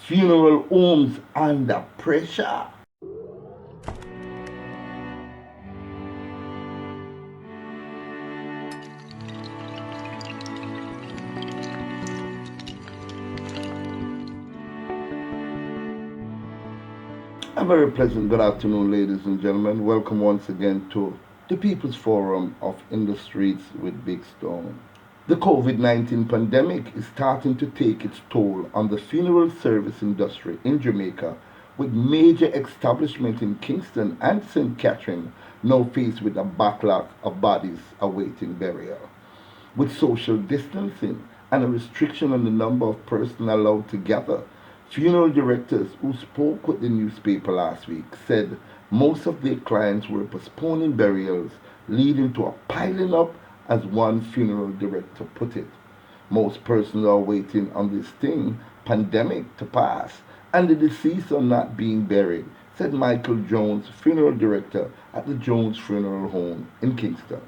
Funeral homes under pressure. A very pleasant good afternoon, ladies and gentlemen. Welcome once again to the People's Forum of In the Streets with Big Stone. The COVID 19 pandemic is starting to take its toll on the funeral service industry in Jamaica, with major establishments in Kingston and St. Catherine now faced with a backlog of bodies awaiting burial. With social distancing and a restriction on the number of persons allowed to gather, funeral directors who spoke with the newspaper last week said most of their clients were postponing burials, leading to a piling up, as one funeral director put it. Most persons are waiting on this thing, pandemic, to pass, and the deceased are not being buried, said Michael Jones, funeral director at the Jones Funeral Home in Kingston.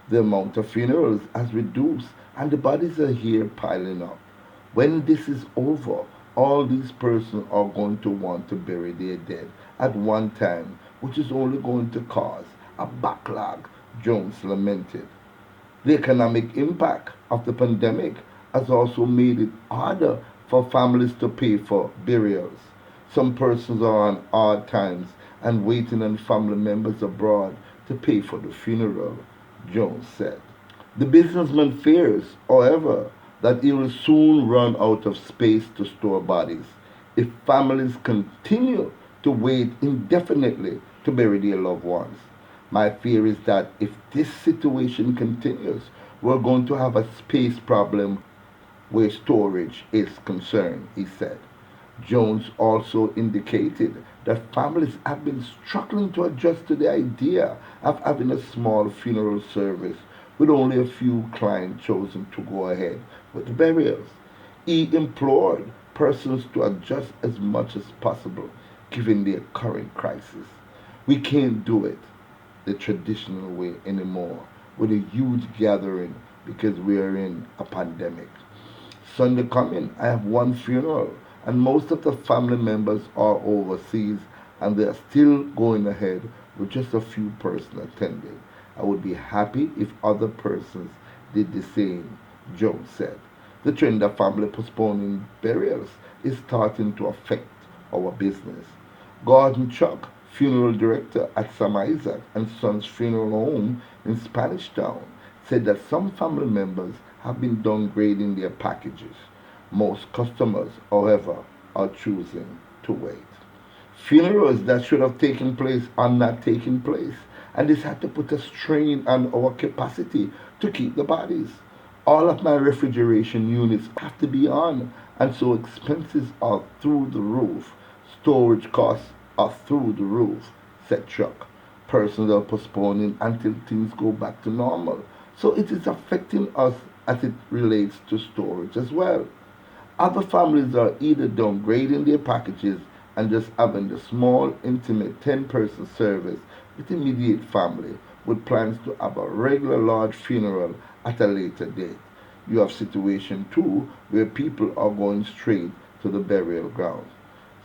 The amount of funerals has reduced and the bodies are here piling up. When this is over, all these persons are going to want to bury their dead at one time, which is only going to cause a backlog, Jones lamented. The economic impact of the pandemic has also made it harder for families to pay for burials. Some persons are on hard times and waiting on family members abroad to pay for the funeral, Jones said. The businessman fears, however, that he will soon run out of space to store bodies if families continue to wait indefinitely to bury their loved ones. My fear is that if this situation continues, we're going to have a space problem where storage is concerned, he said. Jones also indicated that families have been struggling to adjust to the idea of having a small funeral service with only a few clients chosen to go ahead with the burials. He implored persons to adjust as much as possible given their current crisis. We can't do it the traditional way anymore with a huge gathering because we are in a pandemic. Sunday coming, I have one funeral, and most of the family members are overseas and they are still going ahead with just a few persons attending. I would be happy if other persons did the same, Jones said. The trend of family postponing burials is starting to affect our business. Gordon Chuck, funeral director at Sam Isaac and Sons Funeral Home in Spanish Town, said that some family members have been downgrading their packages. Most customers, however, are choosing to wait. Funerals that should have taken place are not taking place, and this had to put a strain on our capacity to keep the bodies. All of my refrigeration units have to be on, and so expenses are through the roof. Storage costs are through the roof, said Chuck. Persons are postponing until things go back to normal, so it is affecting us as it relates to storage as well. Other families are either downgrading their packages and just having the small, intimate 10-person service with immediate family, with plans to have a regular large funeral at a later date. You have situation too where people are going straight to the burial ground.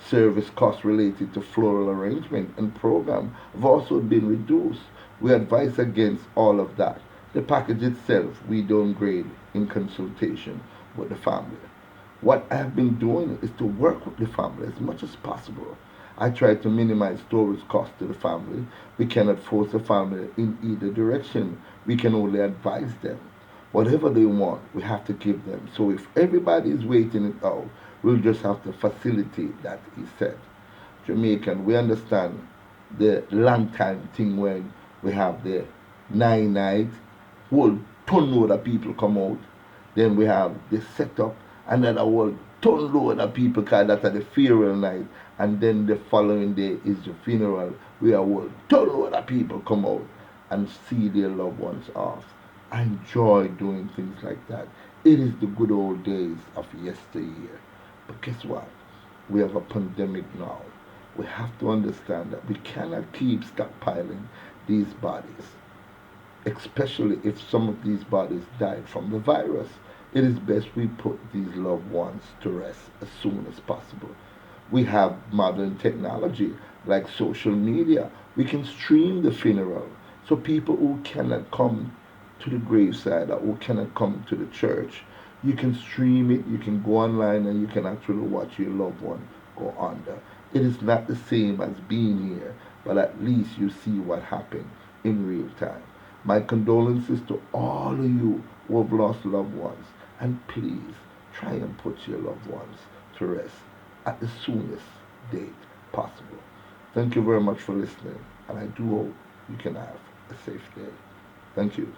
Service costs related to floral arrangement and program have also been reduced. We advise against all of that. The package itself we downgrade in consultation with the family. What I have been doing is to work with the family as much as possible. I try to minimize storage costs to the family. We cannot force a family in either direction. We can only advise them. Whatever they want, we have to give them. So if everybody is waiting it out, we'll just have to facilitate that, he said. Jamaican, we understand the long time thing when we have the 9 night, whole ton load of people come out. Then we have the setup, and then a whole ton load of people call that at the funeral night, and then the following day is the funeral where a whole ton load of people come out and see their loved ones off. I enjoy doing things like that. It is the good old days of yesteryear. But guess what? We have a pandemic now. We have to understand that we cannot keep stockpiling these bodies, especially if some of these bodies died from the virus. It is best we put these loved ones to rest as soon as possible. We have modern technology like social media. We can stream the funeral. So people who cannot come to the graveside or who cannot come to the church, you can stream it, you can go online and you can actually watch your loved one go under. It is not the same as being here, but at least you see what happened in real time. My condolences to all of you who have lost loved ones, and please try and put your loved ones to rest at the soonest date possible. Thank you very much for listening, and I do hope you can have a safe day. Thank you.